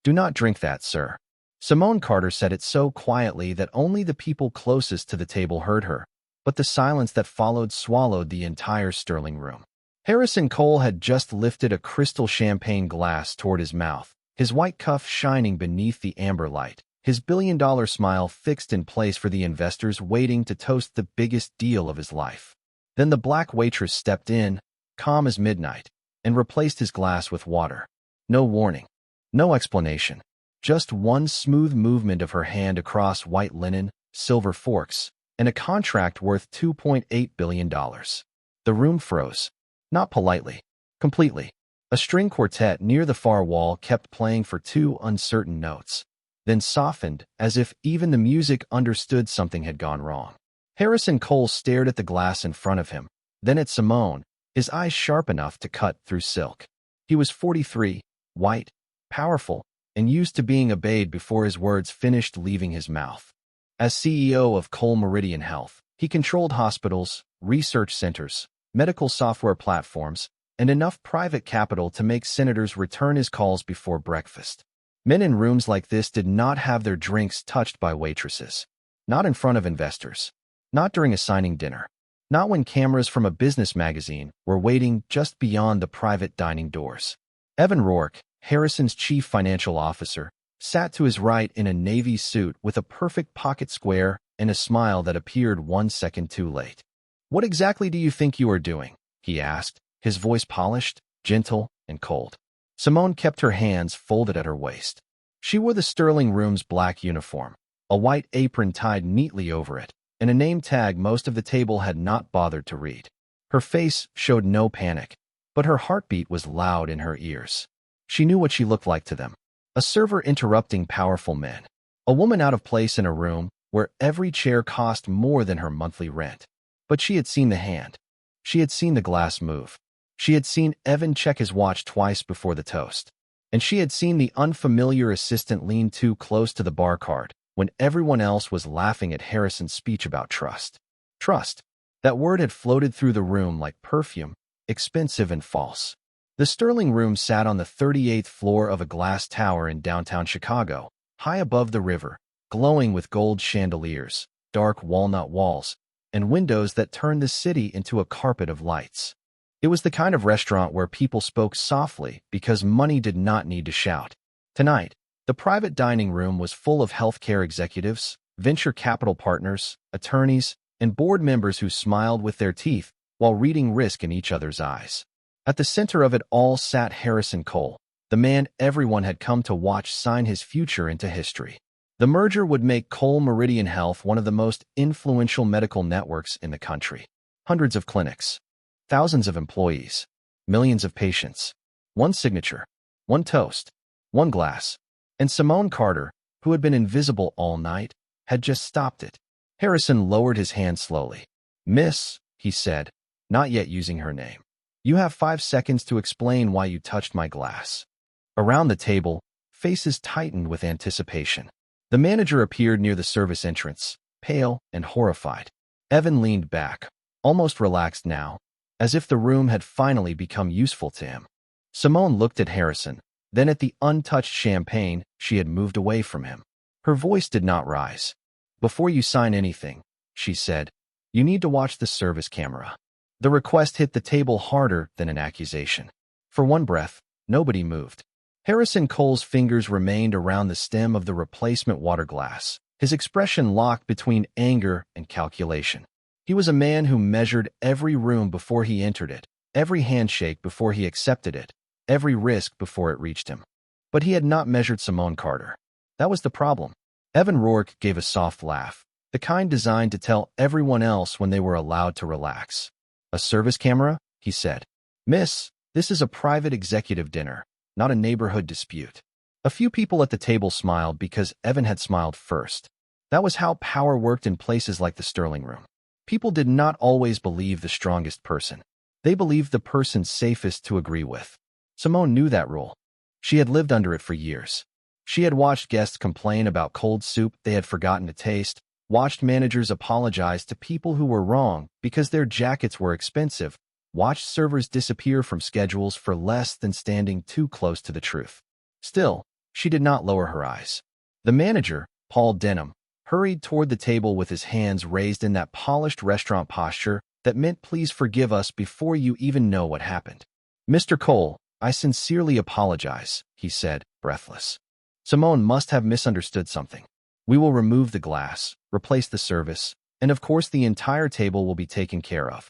"Do not drink that, sir." Simone Carter said it so quietly that only the people closest to the table heard her, but the silence that followed swallowed the entire Sterling room. Harrison Cole had just lifted a crystal champagne glass toward his mouth, his white cuff shining beneath the amber light, his billion-dollar smile fixed in place for the investors waiting to toast the biggest deal of his life. Then the black waitress stepped in, calm as midnight, and replaced his glass with water. No warning, no explanation, just one smooth movement of her hand across white linen, silver forks, and a contract worth $2.8 billion. The room froze. Not politely, completely. A string quartet near the far wall kept playing for 2 uncertain notes, then softened as if even the music understood something had gone wrong. Harrison Cole stared at the glass in front of him, then at Simone, his eyes sharp enough to cut through silk. He was 43, white, powerful, and used to being obeyed before his words finished leaving his mouth. As CEO of Cole Meridian Health, he controlled hospitals, research centers, medical software platforms, and enough private capital to make senators return his calls before breakfast. Men in rooms like this did not have their drinks touched by waitresses. Not in front of investors. Not during a signing dinner. Not when cameras from a business magazine were waiting just beyond the private dining doors. Evan Rourke, Harrison's chief financial officer, sat to his right in a navy suit with a perfect pocket square and a smile that appeared 1 second too late. "What exactly do you think you are doing?" he asked, his voice polished, gentle, and cold. Simone kept her hands folded at her waist. She wore the Sterling room's black uniform, a white apron tied neatly over it, and a name tag most of the table had not bothered to read. Her face showed no panic, but her heartbeat was loud in her ears. She knew what she looked like to them. A server interrupting powerful men. A woman out of place in a room where every chair cost more than her monthly rent. But she had seen the hand. She had seen the glass move. She had seen Evan check his watch twice before the toast. And she had seen the unfamiliar assistant lean too close to the bar card when everyone else was laughing at Harrison's speech about trust. Trust. That word had floated through the room like perfume, expensive and false. The Sterling room sat on the 38th floor of a glass tower in downtown Chicago, high above the river, glowing with gold chandeliers, dark walnut walls, and windows that turned the city into a carpet of lights. It was the kind of restaurant where people spoke softly because money did not need to shout. Tonight, the private dining room was full of healthcare executives, venture capital partners, attorneys, and board members who smiled with their teeth while reading risk in each other's eyes. At the center of it all sat Harrison Cole, the man everyone had come to watch sign his future into history. The merger would make Cole Meridian Health one of the most influential medical networks in the country. Hundreds of clinics, thousands of employees, millions of patients. One signature, one toast, one glass. And Simone Carter, who had been invisible all night, had just stopped it. Harrison lowered his hand slowly. "Miss," he said, not yet using her name. "You have 5 seconds to explain why you touched my glass." Around the table, faces tightened with anticipation. The manager appeared near the service entrance, pale and horrified. Evan leaned back, almost relaxed now, as if the room had finally become useful to him. Simone looked at Harrison, then at the untouched champagne she had moved away from him. Her voice did not rise. "Before you sign anything," she said, "you need to watch the service camera." The request hit the table harder than an accusation. For one breath, nobody moved. Harrison Cole's fingers remained around the stem of the replacement water glass, his expression locked between anger and calculation. He was a man who measured every room before he entered it, every handshake before he accepted it, every risk before it reached him. But he had not measured Simone Carter. That was the problem. Evan Rourke gave a soft laugh, the kind designed to tell everyone else when they were allowed to relax. "A service camera?" he said. "Miss, this is a private executive dinner, not a neighborhood dispute." A few people at the table smiled because Evan had smiled first. That was how power worked in places like the Sterling room. People did not always believe the strongest person. They believed the person safest to agree with. Simone knew that rule. She had lived under it for years. She had watched guests complain about cold soup they had forgotten to taste, watched managers apologize to people who were wrong because their jackets were expensive, watched servers disappear from schedules for less than standing too close to the truth. Still, She did not lower her eyes. The manager, Paul Denham, hurried toward the table with his hands raised in that polished restaurant posture that meant please forgive us before you even know what happened. Mr. Cole, I sincerely apologize, he said, breathless. Simone must have misunderstood something. We will remove the glass, replace the service, and of course the entire table will be taken care of.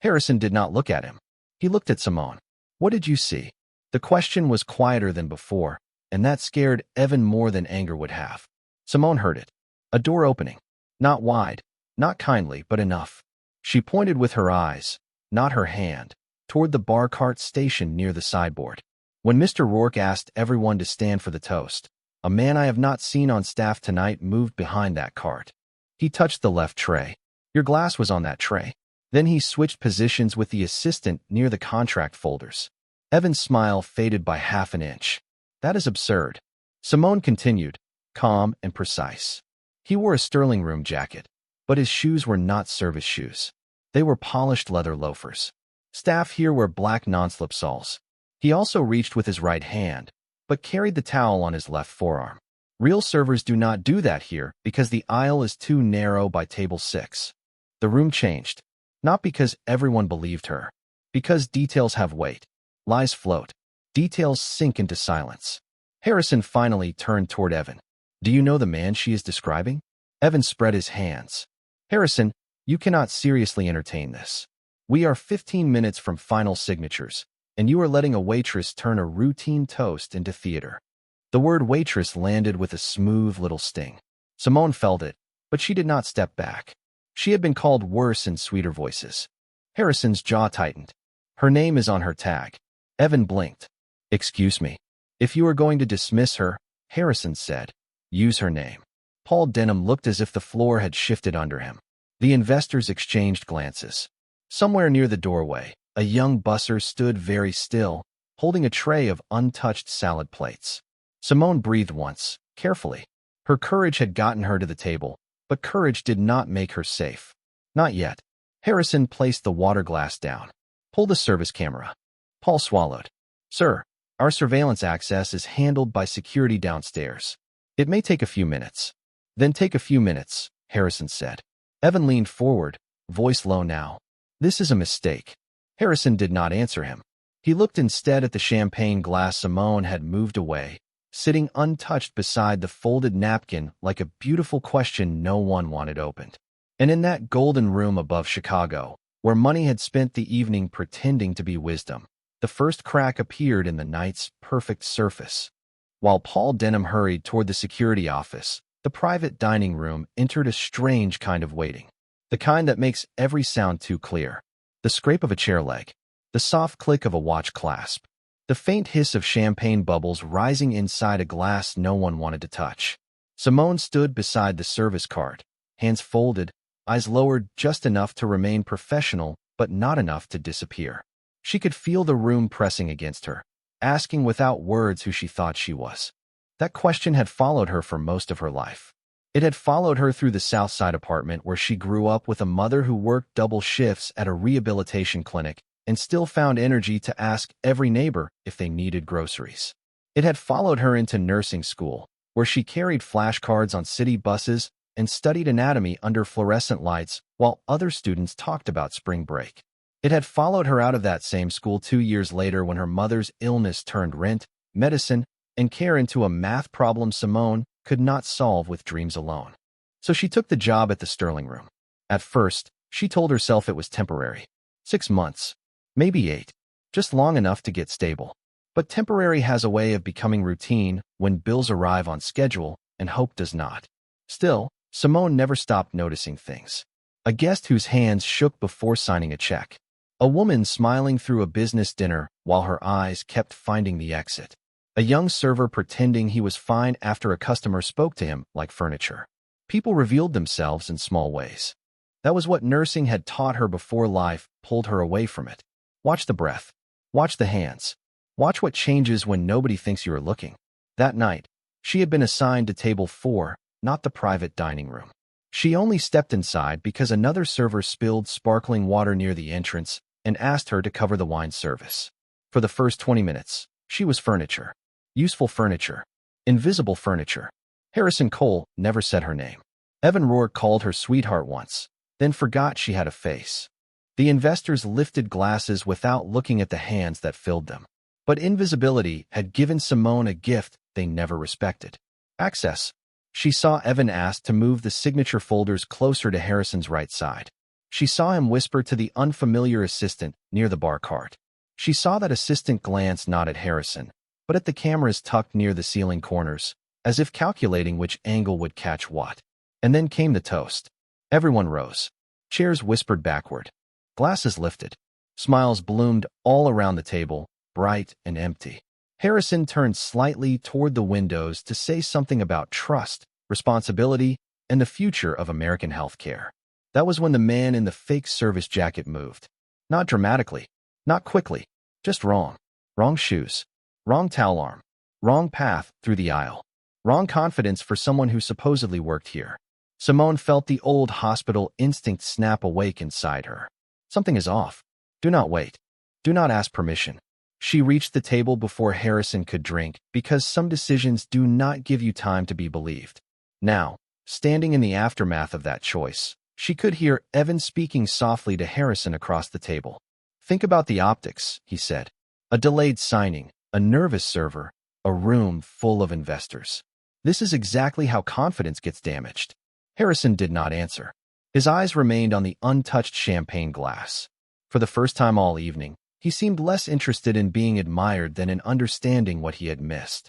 Harrison did not look at him. He looked at Simone. What did you see? The question was quieter than before, and that scared Evan more than anger would have. Simone heard it. A door opening. Not wide, not kindly, but enough. She pointed with her eyes, not her hand, toward the bar cart stationed near the sideboard. When Mr. Rourke asked everyone to stand for the toast, a man I have not seen on staff tonight moved behind that cart. He touched the left tray. Your glass was on that tray. Then he switched positions with the assistant near the contract folders. Evan's smile faded by half an inch. That is absurd. Simone continued, calm and precise. He wore a Sterling room jacket, but his shoes were not service shoes. They were polished leather loafers. Staff here wear black non-slip soles. He also reached with his right hand, but carried the towel on his left forearm. Real servers do not do that here because the aisle is too narrow by table 6. The room changed. Not because everyone believed her. Because details have weight. Lies float. Details sink into silence. Harrison finally turned toward Evan. Do you know the man she is describing? Evan spread his hands. Harrison, you cannot seriously entertain this. We are 15 minutes from final signatures, and you are letting a waitress turn a routine toast into theater. The word waitress landed with a smooth little sting. Simone felt it, but she did not step back. She had been called worse in sweeter voices. Harrison's jaw tightened. Her name is on her tag. Evan blinked. Excuse me. If you are going to dismiss her, Harrison said, use her name. Paul Denham looked as if the floor had shifted under him. The investors exchanged glances. Somewhere near the doorway, a young busser stood very still, holding a tray of untouched salad plates. Simone breathed once, carefully. Her courage had gotten her to the table, but courage did not make her safe. Not yet. Harrison placed the water glass down. Pull the service camera. Paul swallowed. Sir, our surveillance access is handled by security downstairs. It may take a few minutes. Then take a few minutes, Harrison said. Evan leaned forward, voice low now. This is a mistake. Harrison did not answer him. He looked instead at the champagne glass Simone had moved away, sitting untouched beside the folded napkin like a beautiful question no one wanted opened. And in that golden room above Chicago, where money had spent the evening pretending to be wisdom, the first crack appeared in the night's perfect surface. While Paul Denham hurried toward the security office, the private dining room entered a strange kind of waiting. The kind that makes every sound too clear. The scrape of a chair leg. The soft click of a watch clasp. The faint hiss of champagne bubbles rising inside a glass no one wanted to touch. Simone stood beside the service cart, hands folded, eyes lowered just enough to remain professional but not enough to disappear. She could feel the room pressing against her, asking without words who she thought she was. That question had followed her for most of her life. It had followed her through the South Side apartment where she grew up with a mother who worked double shifts at a rehabilitation clinic and still found energy to ask every neighbor if they needed groceries. It had followed her into nursing school, where she carried flashcards on city buses and studied anatomy under fluorescent lights while other students talked about spring break. It had followed her out of that same school 2 years later when her mother's illness turned rent, medicine, and care into a math problem Simone could not solve with dreams alone. So she took the job at the Sterling room. At first, she told herself it was temporary. 6 months. Maybe 8. Just long enough to get stable. But temporary has a way of becoming routine when bills arrive on schedule and hope does not. Still, Simone never stopped noticing things. A guest whose hands shook before signing a check. A woman smiling through a business dinner while her eyes kept finding the exit. A young server pretending he was fine after a customer spoke to him like furniture. People revealed themselves in small ways. That was what nursing had taught her before life pulled her away from it. Watch the breath. Watch the hands. Watch what changes when nobody thinks you are looking. That night, she had been assigned to table 4, not the private dining room. She only stepped inside because another server spilled sparkling water near the entrance and asked her to cover the wine service. For the first 20 minutes, she was furniture. Useful furniture. Invisible furniture. Harrison Cole never said her name. Evan Rourke called her sweetheart once, then forgot she had a face. The investors lifted glasses without looking at the hands that filled them. But invisibility had given Simone a gift they never respected. Access. She saw Evan ask to move the signature folders closer to Harrison's right side. She saw him whisper to the unfamiliar assistant near the bar cart. She saw that assistant glance not at Harrison, but at the cameras tucked near the ceiling corners, as if calculating which angle would catch what. And then came the toast. Everyone rose. Chairs whispered backward. Glasses lifted. Smiles bloomed all around the table, bright and empty. Harrison turned slightly toward the windows to say something about trust, responsibility, and the future of American healthcare. That was when the man in the fake service jacket moved. Not dramatically, not quickly, just wrong. Wrong shoes. Wrong towel arm. Wrong path through the aisle. Wrong confidence for someone who supposedly worked here. Simone felt the old hospital instinct snap awake inside her. Something is off. Do not wait. Do not ask permission. She reached the table before Harrison could drink because some decisions do not give you time to be believed. Now, standing in the aftermath of that choice, she could hear Evan speaking softly to Harrison across the table. Think about the optics, he said. A delayed signing, a nervous server, a room full of investors. This is exactly how confidence gets damaged. Harrison did not answer. His eyes remained on the untouched champagne glass. For the first time all evening, he seemed less interested in being admired than in understanding what he had missed.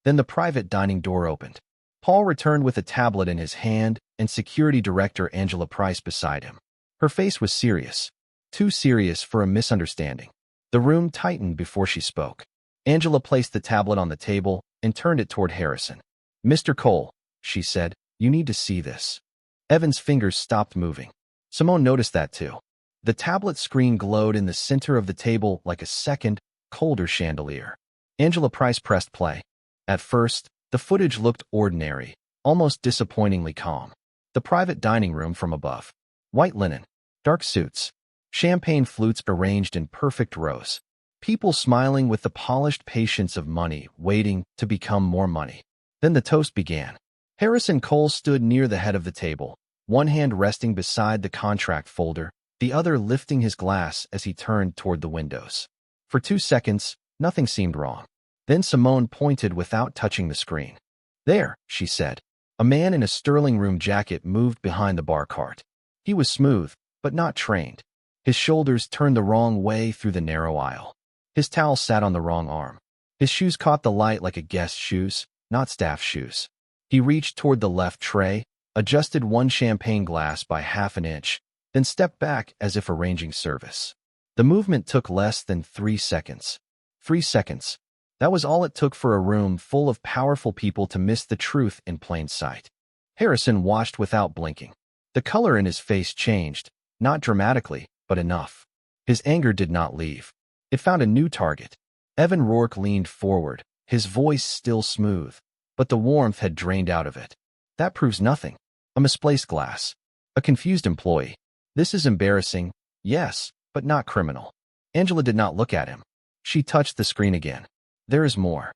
Then the private dining door opened. Paul returned with a tablet in his hand and security director Angela Price beside him. Her face was serious. Too serious for a misunderstanding. The room tightened before she spoke. Angela placed the tablet on the table and turned it toward Harrison. Mr. Cole, she said, you need to see this. Evan's fingers stopped moving. Simone noticed that too. The tablet screen glowed in the center of the table like a second, colder chandelier. Angela Price pressed play. At first, the footage looked ordinary, almost disappointingly calm. The private dining room from above. White linen. Dark suits. Champagne flutes arranged in perfect rows. People smiling with the polished patience of money, waiting to become more money. Then the toast began. Harrison Cole stood near the head of the table, one hand resting beside the contract folder, the other lifting his glass as he turned toward the windows. For 2 seconds, nothing seemed wrong. Then Simone pointed without touching the screen. There, she said. A man in a sterling room jacket moved behind the bar cart. He was smooth, but not trained. His shoulders turned the wrong way through the narrow aisle. His towel sat on the wrong arm. His shoes caught the light like a guest's shoes, not staff shoes. He reached toward the left tray, adjusted one champagne glass by half an inch, then stepped back as if arranging service. The movement took less than 3 seconds. 3 seconds. That was all it took for a room full of powerful people to miss the truth in plain sight. Harrison watched without blinking. The color in his face changed, not dramatically, but enough. His anger did not leave. It found a new target. Evan Rourke leaned forward, his voice still smooth, but the warmth had drained out of it. That proves nothing. A misplaced glass. A confused employee. This is embarrassing, yes, but not criminal. Angela did not look at him. She touched the screen again. There is more.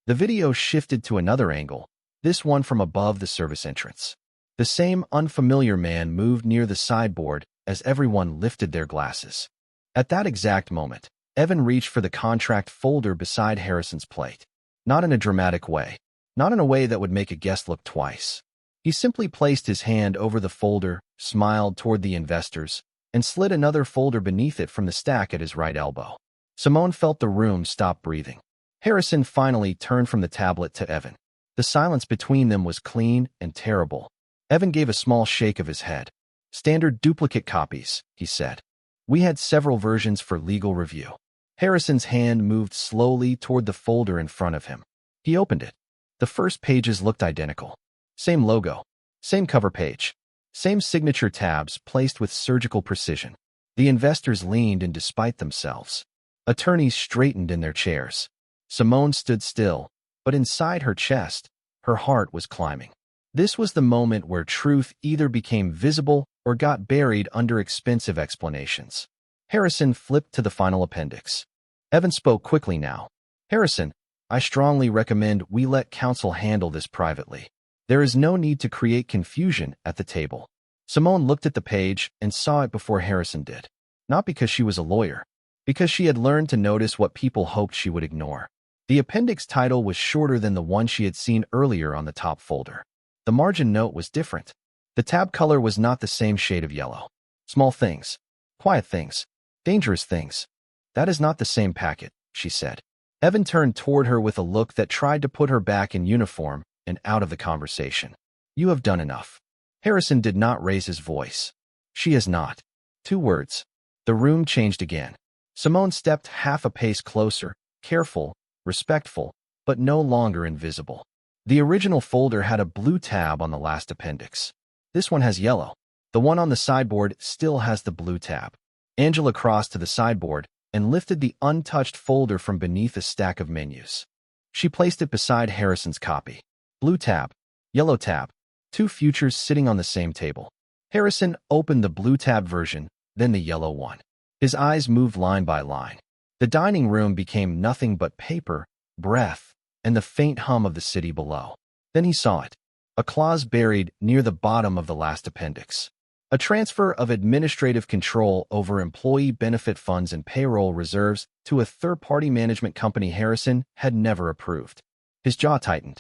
The video shifted to another angle, this one from above the service entrance. The same unfamiliar man moved near the sideboard as everyone lifted their glasses. At that exact moment, Evan reached for the contract folder beside Harrison's plate. Not in a dramatic way. Not in a way that would make a guest look twice. He simply placed his hand over the folder, smiled toward the investors, and slid another folder beneath it from the stack at his right elbow. Simone felt the room stop breathing. Harrison finally turned from the tablet to Evan. The silence between them was clean and terrible. Evan gave a small shake of his head. Standard duplicate copies, he said. We had several versions for legal review. Harrison's hand moved slowly toward the folder in front of him. He opened it. The first pages looked identical. Same logo. Same cover page. Same signature tabs placed with surgical precision. The investors leaned in despite themselves. Attorneys straightened in their chairs. Simone stood still, but inside her chest, her heart was climbing. This was the moment where truth either became visible or got buried under expensive explanations. Harrison flipped to the final appendix. Evan spoke quickly now. Harrison, I strongly recommend we let counsel handle this privately. There is no need to create confusion at the table. Simone looked at the page and saw it before Harrison did. Not because she was a lawyer, because she had learned to notice what people hoped she would ignore. The appendix title was shorter than the one she had seen earlier on the top folder. The margin note was different. The tab color was not the same shade of yellow. Small things, quiet things, dangerous things. That is not the same packet, she said. Evan turned toward her with a look that tried to put her back in uniform and out of the conversation. You have done enough. Harrison did not raise his voice. She has not. 2 words. The room changed again. Simone stepped half a pace closer, careful, respectful, but no longer invisible. The original folder had a blue tab on the last appendix. This one has yellow. The one on the sideboard still has the blue tab. Angela crossed to the sideboard and lifted the untouched folder from beneath a stack of menus. She placed it beside Harrison's copy. Blue tab, yellow tab, 2 futures sitting on the same table. Harrison opened the blue tab version, then the yellow one. His eyes moved line by line. The dining room became nothing but paper, breath, and the faint hum of the city below. Then he saw it. A clause buried near the bottom of the last appendix. A transfer of administrative control over employee benefit funds and payroll reserves to a third-party management company Harrison had never approved. His jaw tightened.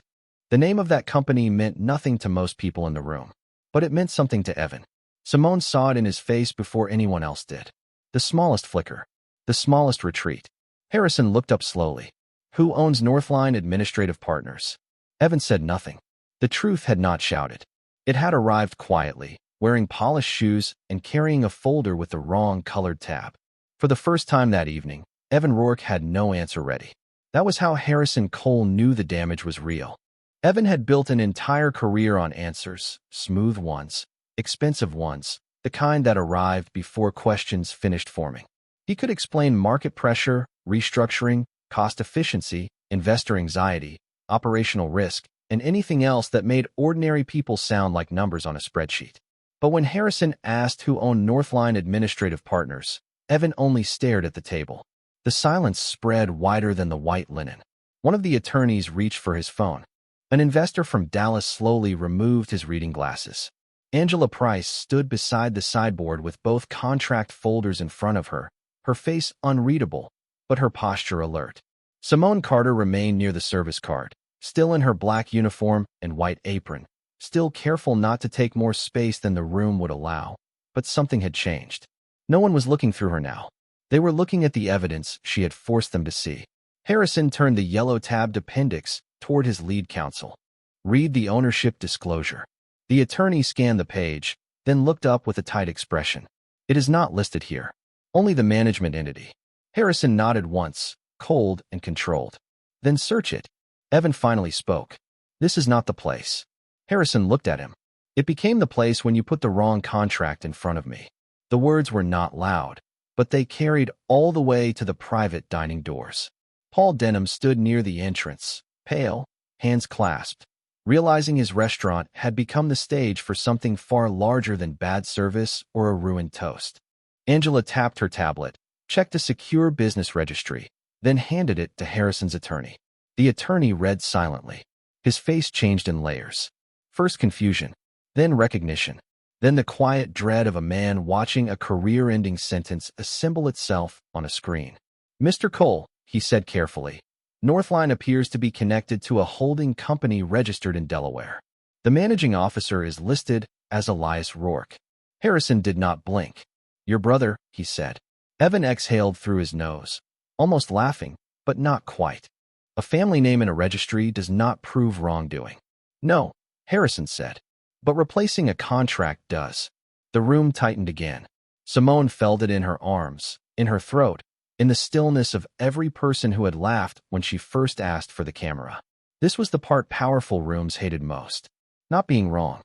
The name of that company meant nothing to most people in the room, but it meant something to Evan. Simone saw it in his face before anyone else did. The smallest flicker. The smallest retreat. Harrison looked up slowly. Who owns Northline Administrative Partners? Evan said nothing. The truth had not shouted. It had arrived quietly, wearing polished shoes and carrying a folder with the wrong colored tab. For the first time that evening, Evan Rourke had no answer ready. That was how Harrison Cole knew the damage was real. Evan had built an entire career on answers, smooth ones, expensive ones, the kind that arrived before questions finished forming. He could explain market pressure, restructuring, cost efficiency, investor anxiety, operational risk, and anything else that made ordinary people sound like numbers on a spreadsheet. But when Harrison asked who owned Northline Administrative Partners, Evan only stared at the table. The silence spread wider than the white linen. One of the attorneys reached for his phone. An investor from Dallas slowly removed his reading glasses. Angela Price stood beside the sideboard with both contract folders in front of her, her face unreadable, but her posture alert. Simone Carter remained near the service card, still in her black uniform and white apron, still careful not to take more space than the room would allow. But something had changed. No one was looking through her now. They were looking at the evidence she had forced them to see. Harrison turned the yellow-tabbed appendix toward his lead counsel. Read the ownership disclosure. The attorney scanned the page, then looked up with a tight expression. It is not listed here. Only the management entity. Harrison nodded once, cold and controlled. Then search it. Evan finally spoke. This is not the place. Harrison looked at him. It became the place when you put the wrong contract in front of me. The words were not loud, but they carried all the way to the private dining doors. Paul Denham stood near the entrance, pale, hands clasped, realizing his restaurant had become the stage for something far larger than bad service or a ruined toast. Angela tapped her tablet, checked a secure business registry, then handed it to Harrison's attorney. The attorney read silently. His face changed in layers. First confusion, then recognition, then the quiet dread of a man watching a career-ending sentence assemble itself on a screen. Mr. Cole, he said carefully, Northline appears to be connected to a holding company registered in Delaware. The managing officer is listed as Elias Rourke. Harrison did not blink. Your brother, he said. Evan exhaled through his nose, almost laughing, but not quite. A family name in a registry does not prove wrongdoing. No, Harrison said. But replacing a contract does. The room tightened again. Simone felt it in her arms, in her throat, in the stillness of every person who had laughed when she first asked for the camera. This was the part powerful rooms hated most. Not being wrong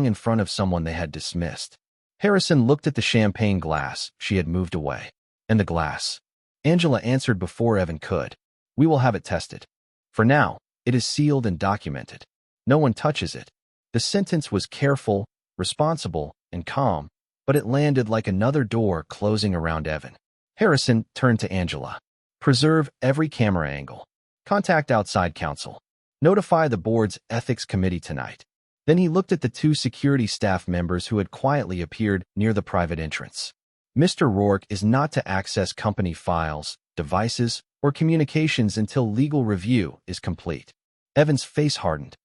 in front of someone they had dismissed. Harrison looked at the champagne glass she had moved away. And the glass. Angela answered before Evan could. We will have it tested. For now, it is sealed and documented. No one touches it. The sentence was careful, responsible, and calm, but it landed like another door closing around Evan. Harrison turned to Angela. Preserve every camera angle. Contact outside counsel. Notify the board's ethics committee tonight. Then he looked at the two security staff members who had quietly appeared near the private entrance. Mr. Rourke is not to access company files, devices, or communications until legal review is complete. Evan's face hardened.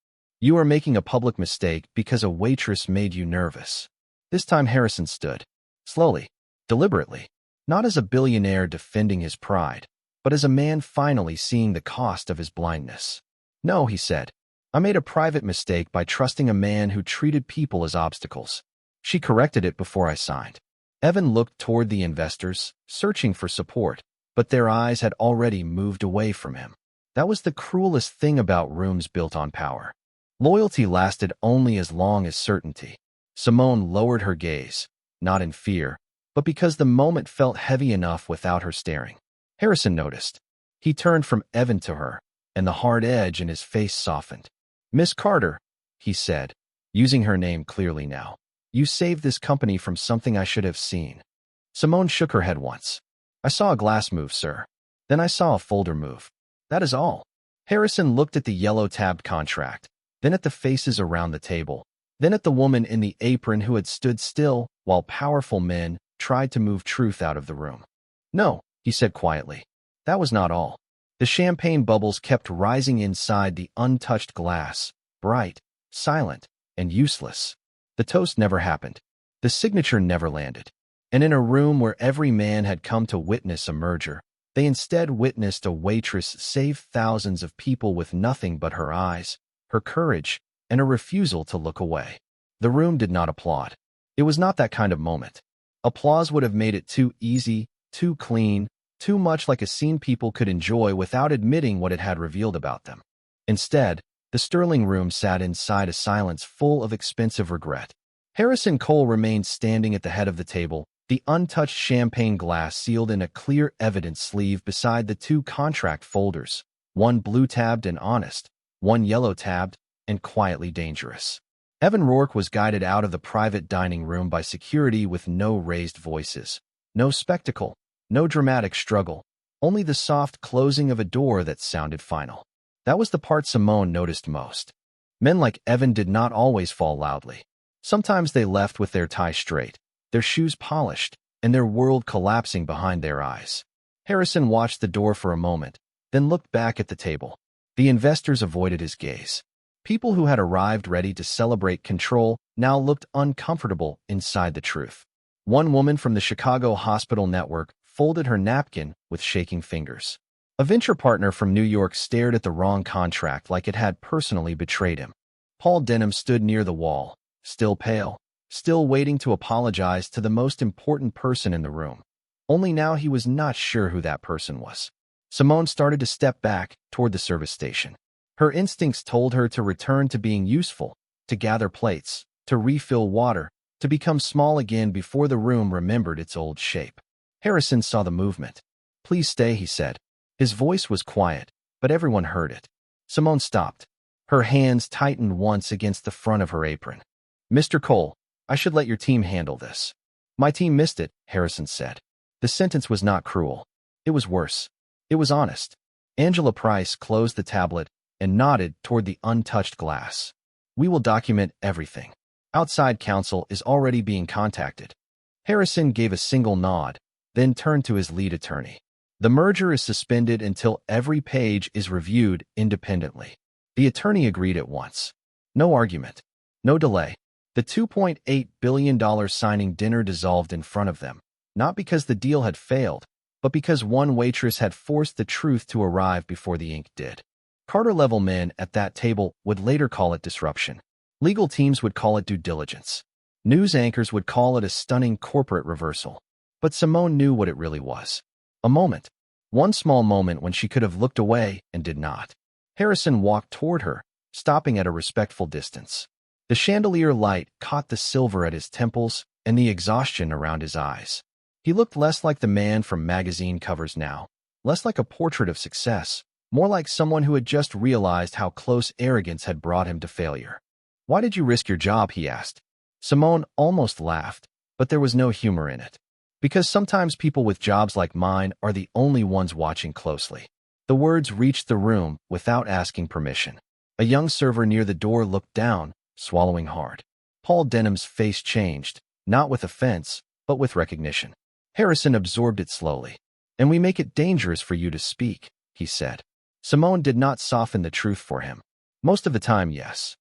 You are making a public mistake because a waitress made you nervous. This time Harrison stood. Slowly, deliberately, not as a billionaire defending his pride, but as a man finally seeing the cost of his blindness. No, he said. I made a private mistake by trusting a man who treated people as obstacles. She corrected it before I signed. Evan looked toward the investors, searching for support, but their eyes had already moved away from him. That was the cruelest thing about rooms built on power. Loyalty lasted only as long as certainty. Simone lowered her gaze, not in fear, but because the moment felt heavy enough without her staring. Harrison noticed. He turned from Evan to her, and the hard edge in his face softened. Miss Carter, he said, using her name clearly now. You saved this company from something I should have seen. Simone shook her head once. I saw a glass move, sir. Then I saw a folder move. That is all. Harrison looked at the yellow-tabbed contract, then at the faces around the table, then at the woman in the apron who had stood still while powerful men tried to move truth out of the room. No, he said quietly. That was not all. The champagne bubbles kept rising inside the untouched glass, bright, silent, and useless. The toast never happened. The signature never landed. And in a room where every man had come to witness a merger, they instead witnessed a waitress save thousands of people with nothing but her eyes, her courage, and a refusal to look away. The room did not applaud. It was not that kind of moment. Applause would have made it too easy, too clean, too much like a scene people could enjoy without admitting what it had revealed about them. Instead, the Sterling room sat inside a silence full of expensive regret. Harrison Cole remained standing at the head of the table, the untouched champagne glass sealed in a clear evidence sleeve beside the two contract folders, one blue-tabbed and honest, one yellow-tabbed and quietly dangerous. Evan Rourke was guided out of the private dining room by security with no raised voices, no spectacle, no dramatic struggle, only the soft closing of a door that sounded final. That was the part Simone noticed most. Men like Evan did not always fall loudly. Sometimes they left with their tie straight, their shoes polished, and their world collapsing behind their eyes. Harrison watched the door for a moment, then looked back at the table. The investors avoided his gaze. People who had arrived ready to celebrate control now looked uncomfortable inside the truth. One woman from the Chicago Hospital Network folded her napkin with shaking fingers. A venture partner from New York stared at the wrong contract like it had personally betrayed him. Paul Denham stood near the wall, still pale, still waiting to apologize to the most important person in the room. Only now he was not sure who that person was. Simone started to step back toward the service station. Her instincts told her to return to being useful, to gather plates, to refill water, to become small again before the room remembered its old shape. Harrison saw the movement. Please stay, he said. His voice was quiet, but everyone heard it. Simone stopped. Her hands tightened once against the front of her apron. Mr. Cole, I should let your team handle this. My team missed it, Harrison said. The sentence was not cruel. It was worse. It was honest. Angela Price closed the tablet and nodded toward the untouched glass. We will document everything. Outside counsel is already being contacted. Harrison gave a single nod, then turned to his lead attorney. The merger is suspended until every page is reviewed independently. The attorney agreed at once. No argument. No delay. The $2.8 billion signing dinner dissolved in front of them, not because the deal had failed, but because one waitress had forced the truth to arrive before the ink did. Carter-level men at that table would later call it disruption. Legal teams would call it due diligence. News anchors would call it a stunning corporate reversal. But Simone knew what it really was. A moment. One small moment when she could have looked away and did not. Harrison walked toward her, stopping at a respectful distance. The chandelier light caught the silver at his temples and the exhaustion around his eyes. He looked less like the man from magazine covers now, less like a portrait of success, more like someone who had just realized how close arrogance had brought him to failure. Why did you risk your job, he asked. Simone almost laughed, but there was no humor in it. Because sometimes people with jobs like mine are the only ones watching closely. The words reached the room without asking permission. A young server near the door looked down, swallowing hard. Paul Denham's face changed, not with offense, but with recognition. Harrison absorbed it slowly. "And we make it dangerous for you to speak," he said. Simone did not soften the truth for him. Most of the time, yes.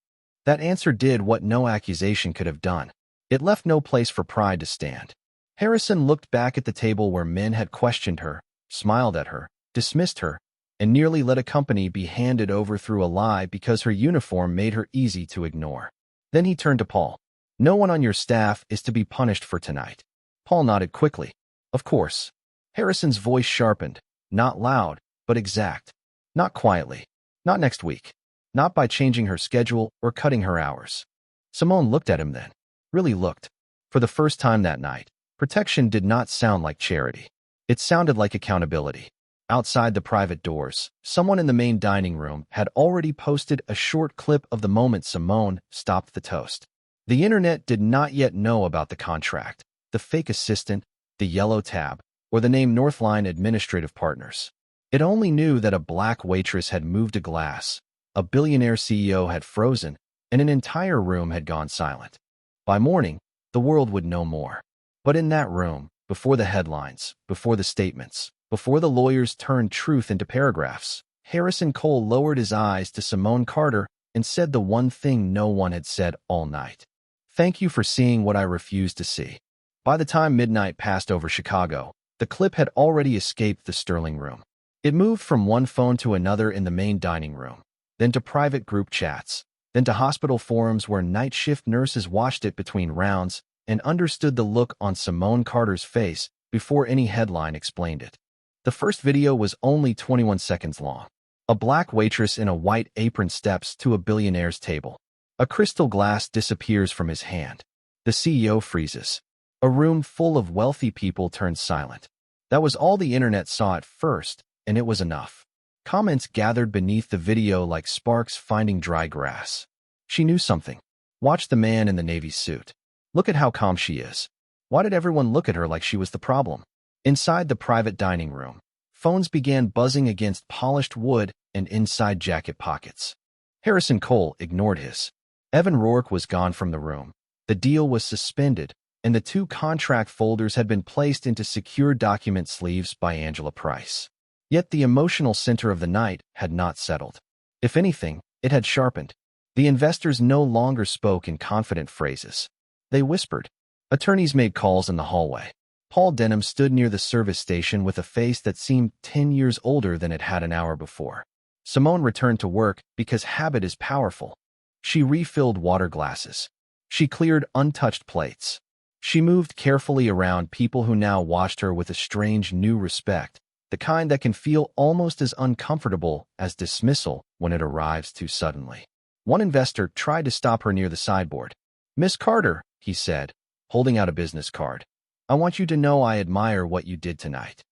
That answer did what no accusation could have done. It left no place for pride to stand. Harrison looked back at the table where men had questioned her, smiled at her, dismissed her, and nearly let a company be handed over through a lie because her uniform made her easy to ignore. Then he turned to Paul. "No one on your staff is to be punished for tonight." Paul nodded quickly. "Of course." Harrison's voice sharpened, not loud, but exact. "Not quietly. Not next week. Not by changing her schedule or cutting her hours." Simone looked at him then. Really looked. For the first time that night, protection did not sound like charity. It sounded like accountability. Outside the private doors, someone in the main dining room had already posted a short clip of the moment Simone stopped the toast. The internet did not yet know about the contract, the fake assistant, the yellow tab, or the name Northline Administrative Partners. It only knew that a black waitress had moved a glass, a billionaire CEO had frozen, and an entire room had gone silent. By morning, the world would know more. But in that room, before the headlines, before the statements, before the lawyers turned truth into paragraphs, Harrison Cole lowered his eyes to Simone Carter and said the one thing no one had said all night. "Thank you for seeing what I refused to see." By the time midnight passed over Chicago, the clip had already escaped the Sterling room. It moved from one phone to another in the main dining room, then to private group chats, then to hospital forums where night shift nurses watched it between rounds and understood the look on Simone Carter's face before any headline explained it. The first video was only 21 seconds long. A black waitress in a white apron steps to a billionaire's table. A crystal glass disappears from his hand. The CEO freezes. A room full of wealthy people turns silent. That was all the internet saw at first, and it was enough. Comments gathered beneath the video like sparks finding dry grass. "She knew something. Watch the man in the navy suit. Look at how calm she is. Why did everyone look at her like she was the problem?" Inside the private dining room, phones began buzzing against polished wood and inside jacket pockets. Harrison Cole ignored his. Evan Rourke was gone from the room. The deal was suspended, and the two contract folders had been placed into secure document sleeves by Angela Price. Yet the emotional center of the night had not settled. If anything, it had sharpened. The investors no longer spoke in confident phrases. They whispered. Attorneys made calls in the hallway. Paul Denham stood near the service station with a face that seemed 10 years older than it had an hour before. Simone returned to work because habit is powerful. She refilled water glasses. She cleared untouched plates. She moved carefully around people who now watched her with a strange new respect, the kind that can feel almost as uncomfortable as dismissal when it arrives too suddenly. One investor tried to stop her near the sideboard. "Miss Carter," he said, holding out a business card. "I want you to know I admire what you did tonight."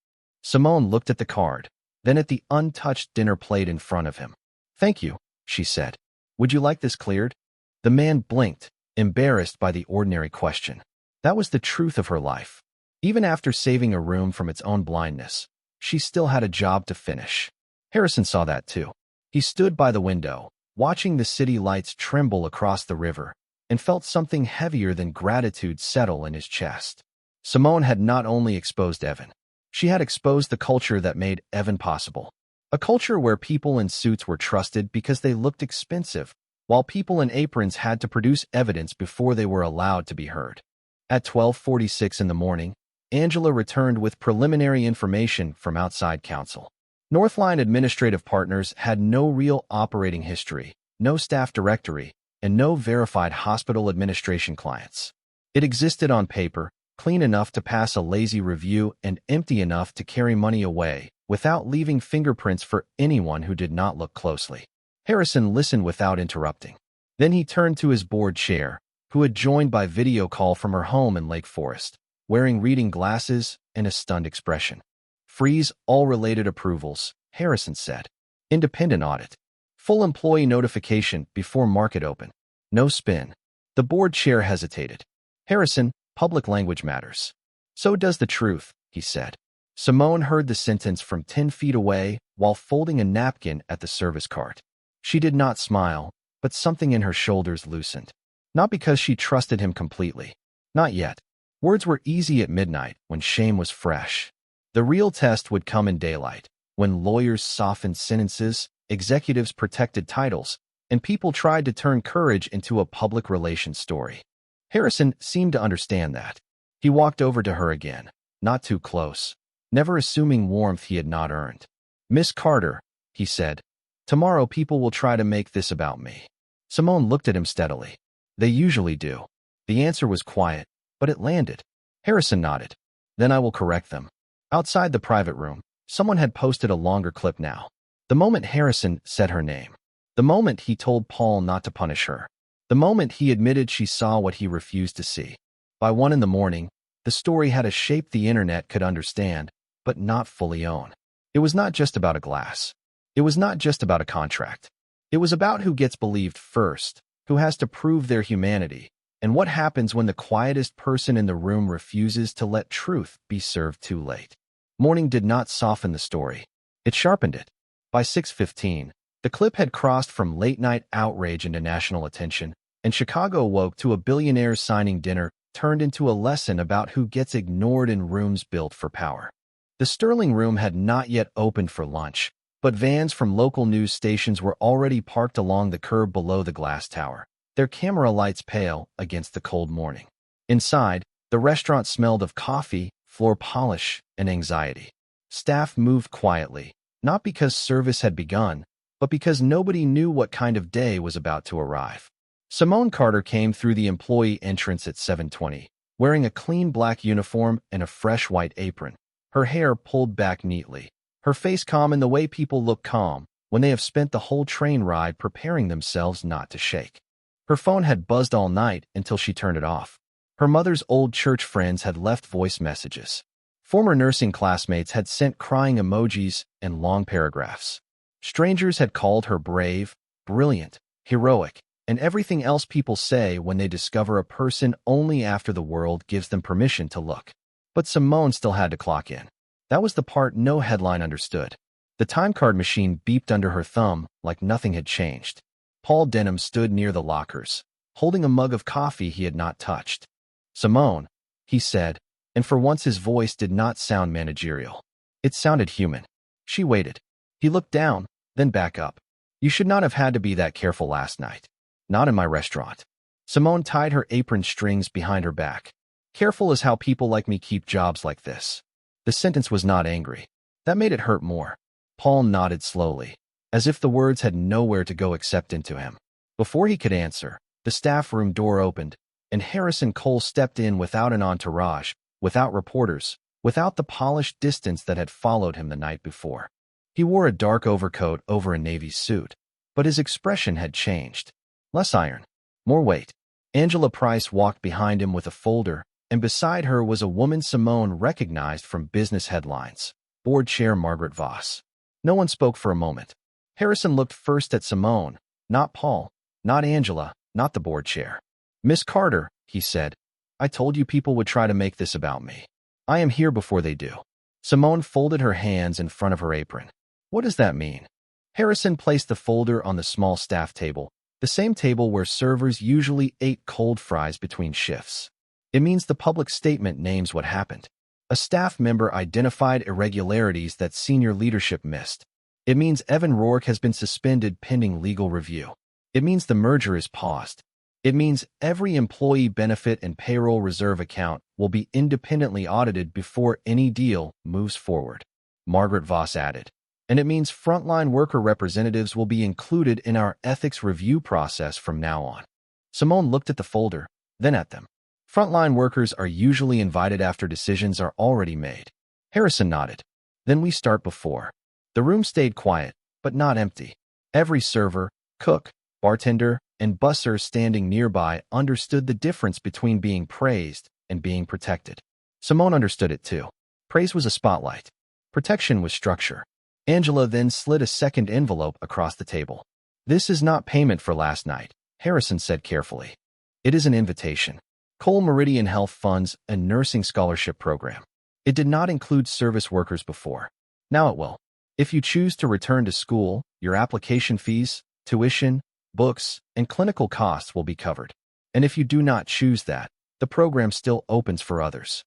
Simone looked at the card, then at the untouched dinner plate in front of him. "Thank you," she said. "Would you like this cleared?" The man blinked, embarrassed by the ordinary question. That was the truth of her life. Even after saving a room from its own blindness, she still had a job to finish. Harrison saw that too. He stood by the window, watching the city lights tremble across the river, and felt something heavier than gratitude settle in his chest. Simone had not only exposed Evan. She had exposed the culture that made Evan possible. A culture where people in suits were trusted because they looked expensive, while people in aprons had to produce evidence before they were allowed to be heard. At 12:46 in the morning, Angela returned with preliminary information from outside counsel. Northline Administrative Partners had no real operating history, no staff directory, and no verified hospital administration clients. It existed on paper, clean enough to pass a lazy review and empty enough to carry money away, without leaving fingerprints for anyone who did not look closely. Harrison listened without interrupting. Then he turned to his board chair, who had joined by video call from her home in Lake Forest, wearing reading glasses and a stunned expression. "Freeze all related approvals," Harrison said. "Independent audit. Full employee notification before market open. No spin." The board chair hesitated. "Harrison, public language matters." "So does the truth," he said. Simone heard the sentence from 10 feet away, while folding a napkin at the service cart. She did not smile, but something in her shoulders loosened. Not because she trusted him completely. Not yet. Words were easy at midnight when shame was fresh. The real test would come in daylight, when lawyers softened sentences, executives protected titles, and people tried to turn courage into a public relations story. Harrison seemed to understand that. He walked over to her again, not too close, never assuming warmth he had not earned. "Miss Carter," he said, "tomorrow people will try to make this about me." Simone looked at him steadily. "They usually do." The answer was quiet, but it landed. Harrison nodded. "Then I will correct them." Outside the private room, someone had posted a longer clip now. The moment Harrison said her name. The moment he told Paul not to punish her. The moment he admitted she saw what he refused to see. By 1 in the morning, the story had a shape the internet could understand, but not fully own. It was not just about a glass. It was not just about a contract. It was about who gets believed first, who has to prove their humanity, and what happens when the quietest person in the room refuses to let truth be served too late. Morning did not soften the story. It sharpened it. By 6:15, the clip had crossed from late-night outrage into national attention, and Chicago woke to a billionaire signing dinner turned into a lesson about who gets ignored in rooms built for power. The Sterling Room had not yet opened for lunch, but vans from local news stations were already parked along the curb below the glass tower, their camera lights pale against the cold morning. Inside, the restaurant smelled of coffee, floor polish, and anxiety. Staff moved quietly, not because service had begun, but because nobody knew what kind of day was about to arrive. Simone Carter came through the employee entrance at 7:20, wearing a clean black uniform and a fresh white apron, her hair pulled back neatly, her face calm in the way people look calm when they have spent the whole train ride preparing themselves not to shake. Her phone had buzzed all night until she turned it off. Her mother's old church friends had left voice messages. Former nursing classmates had sent crying emojis and long paragraphs. Strangers had called her brave, brilliant, heroic, and everything else people say when they discover a person only after the world gives them permission to look. But Simone still had to clock in. That was the part no headline understood. The timecard machine beeped under her thumb like nothing had changed. Paul Denham stood near the lockers, holding a mug of coffee he had not touched. "Simone," he said, and for once his voice did not sound managerial. It sounded human. She waited. He looked down, then back up. "You should not have had to be that careful last night. Not in my restaurant." Simone tied her apron strings behind her back. "Careful is how people like me keep jobs like this." The sentence was not angry. That made it hurt more. Paul nodded slowly, as if the words had nowhere to go except into him. Before he could answer, the staff room door opened, and Harrison Cole stepped in without an entourage, without reporters, without the polished distance that had followed him the night before. He wore a dark overcoat over a navy suit, but his expression had changed. Less iron, more weight. Angela Price walked behind him with a folder, and beside her was a woman Simone recognized from business headlines, board chair Margaret Voss. No one spoke for a moment. Harrison looked first at Simone, not Paul, not Angela, not the board chair. "Miss Carter," he said, "I told you people would try to make this about me. I am here before they do." Simone folded her hands in front of her apron. "What does that mean?" Harrison placed the folder on the small staff table, the same table where servers usually ate cold fries between shifts. "It means the public statement names what happened. A staff member identified irregularities that senior leadership missed. It means Evan Rourke has been suspended pending legal review. It means the merger is paused. It means every employee benefit and payroll reserve account will be independently audited before any deal moves forward," Margaret Voss added. "And it means frontline worker representatives will be included in our ethics review process from now on." Simone looked at the folder, then at them. "Frontline workers are usually invited after decisions are already made." Harrison nodded. "Then we start before." The room stayed quiet, but not empty. Every server, cook, bartender, and busser standing nearby understood the difference between being praised and being protected. Simone understood it too. Praise was a spotlight. Protection was structure. Angela then slid a second envelope across the table. "This is not payment for last night," Harrison said carefully. "It is an invitation. Cole Meridian Health funds a nursing scholarship program. It did not include service workers before. Now it will. If you choose to return to school, your application fees, tuition, books, and clinical costs will be covered. And if you do not choose that, the program still opens for others.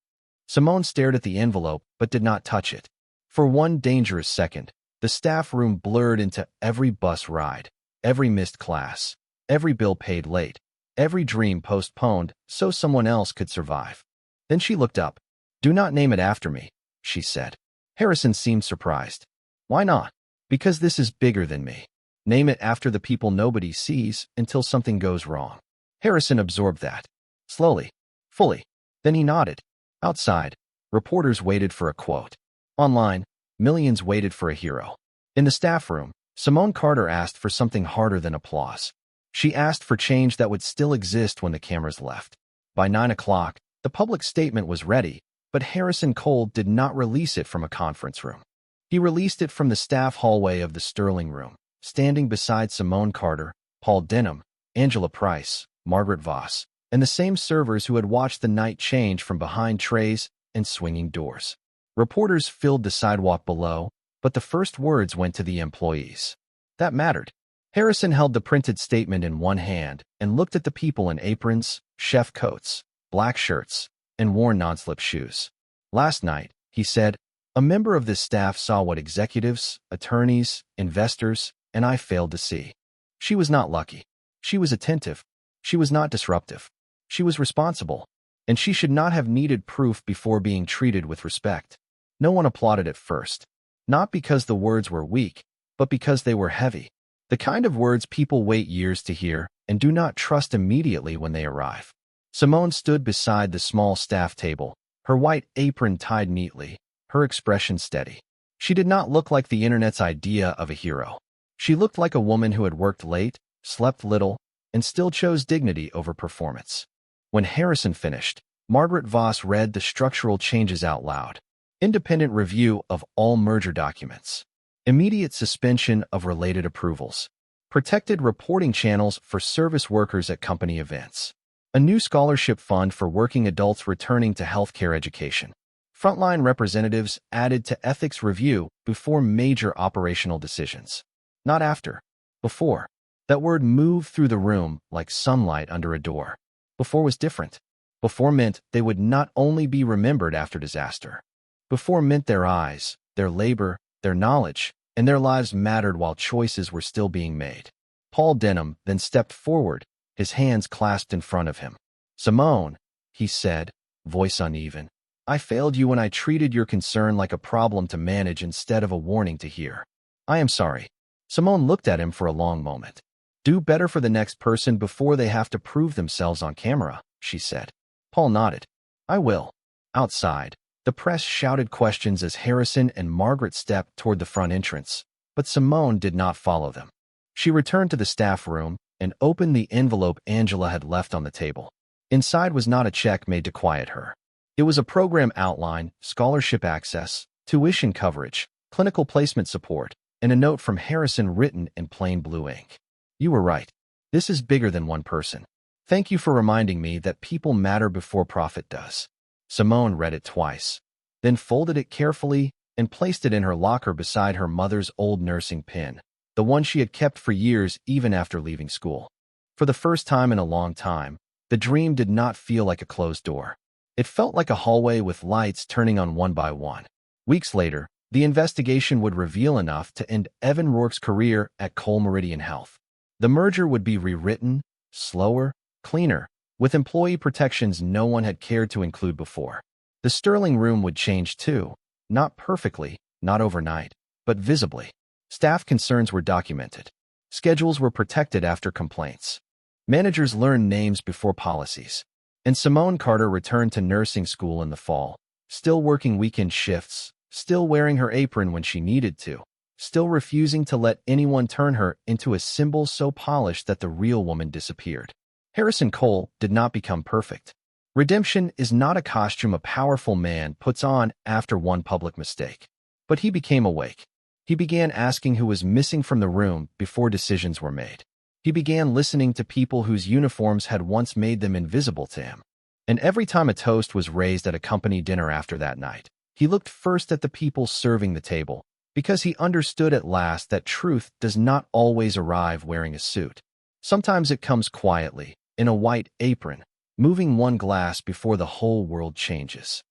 Simone stared at the envelope but did not touch it. For one dangerous second, the staff room blurred into every bus ride, every missed class, every bill paid late, every dream postponed so someone else could survive. Then she looked up. "Do not name it after me," she said. Harrison seemed surprised. "Why not?" "Because this is bigger than me. Name it after the people nobody sees until something goes wrong." Harrison absorbed that. Slowly. Fully. Then he nodded. Outside, reporters waited for a quote. Online, millions waited for a hero. In the staff room, Simone Carter asked for something harder than applause. She asked for change that would still exist when the cameras left. By 9 o'clock, the public statement was ready, but Harrison Cole did not release it from a conference room. He released it from the staff hallway of the Sterling Room, standing beside Simone Carter, Paul Denham, Angela Price, Margaret Voss, and the same servers who had watched the night change from behind trays and swinging doors. Reporters filled the sidewalk below, but the first words went to the employees. That mattered. Harrison held the printed statement in one hand and looked at the people in aprons, chef coats, black shirts, and worn non-slip shoes. "Last night," he said, "a member of this staff saw what executives, attorneys, investors, and I failed to see. She was not lucky. She was attentive. She was not disruptive. She was responsible, and she should not have needed proof before being treated with respect." No one applauded at first, not because the words were weak, but because they were heavy. The kind of words people wait years to hear and do not trust immediately when they arrive. Simone stood beside the small staff table, her white apron tied neatly, her expression steady. She did not look like the internet's idea of a hero. She looked like a woman who had worked late, slept little, and still chose dignity over performance. When Harrison finished, Margaret Voss read the structural changes out loud. Independent review of all merger documents. Immediate suspension of related approvals. Protected reporting channels for service workers at company events. A new scholarship fund for working adults returning to healthcare education. Frontline representatives added to ethics review before major operational decisions. Not after. Before. That word moved through the room like sunlight under a door. Before was different. Before meant they would not only be remembered after disaster. Before meant their eyes, their labor, their knowledge, and their lives mattered while choices were still being made. Paul Denham then stepped forward, his hands clasped in front of him. "Simone," he said, voice uneven, "I failed you when I treated your concern like a problem to manage instead of a warning to hear. I am sorry." Simone looked at him for a long moment. "Do better for the next person before they have to prove themselves on camera," she said. Paul nodded. "I will." Outside, the press shouted questions as Harrison and Margaret stepped toward the front entrance, but Simone did not follow them. She returned to the staff room and opened the envelope Angela had left on the table. Inside was not a check made to quiet her. It was a program outline, scholarship access, tuition coverage, clinical placement support, and a note from Harrison written in plain blue ink. "You were right. This is bigger than one person. Thank you for reminding me that people matter before profit does." Simone read it twice, then folded it carefully and placed it in her locker beside her mother's old nursing pin, the one she had kept for years even after leaving school. For the first time in a long time, the dream did not feel like a closed door. It felt like a hallway with lights turning on one by one. Weeks later, the investigation would reveal enough to end Evan Rourke's career at Cole Meridian Health. The merger would be rewritten, slower, cleaner, with employee protections no one had cared to include before. The Sterling Room would change too, not perfectly, not overnight, but visibly. Staff concerns were documented. Schedules were protected after complaints. Managers learned names before policies. And Simone Carter returned to nursing school in the fall, still working weekend shifts, still wearing her apron when she needed to, still refusing to let anyone turn her into a symbol so polished that the real woman disappeared. Harrison Cole did not become perfect. Redemption is not a costume a powerful man puts on after one public mistake. But he became awake. He began asking who was missing from the room before decisions were made. He began listening to people whose uniforms had once made them invisible to him. And every time a toast was raised at a company dinner after that night, he looked first at the people serving the table, because he understood at last that truth does not always arrive wearing a suit. Sometimes it comes quietly, in a white apron, moving one glass before the whole world changes.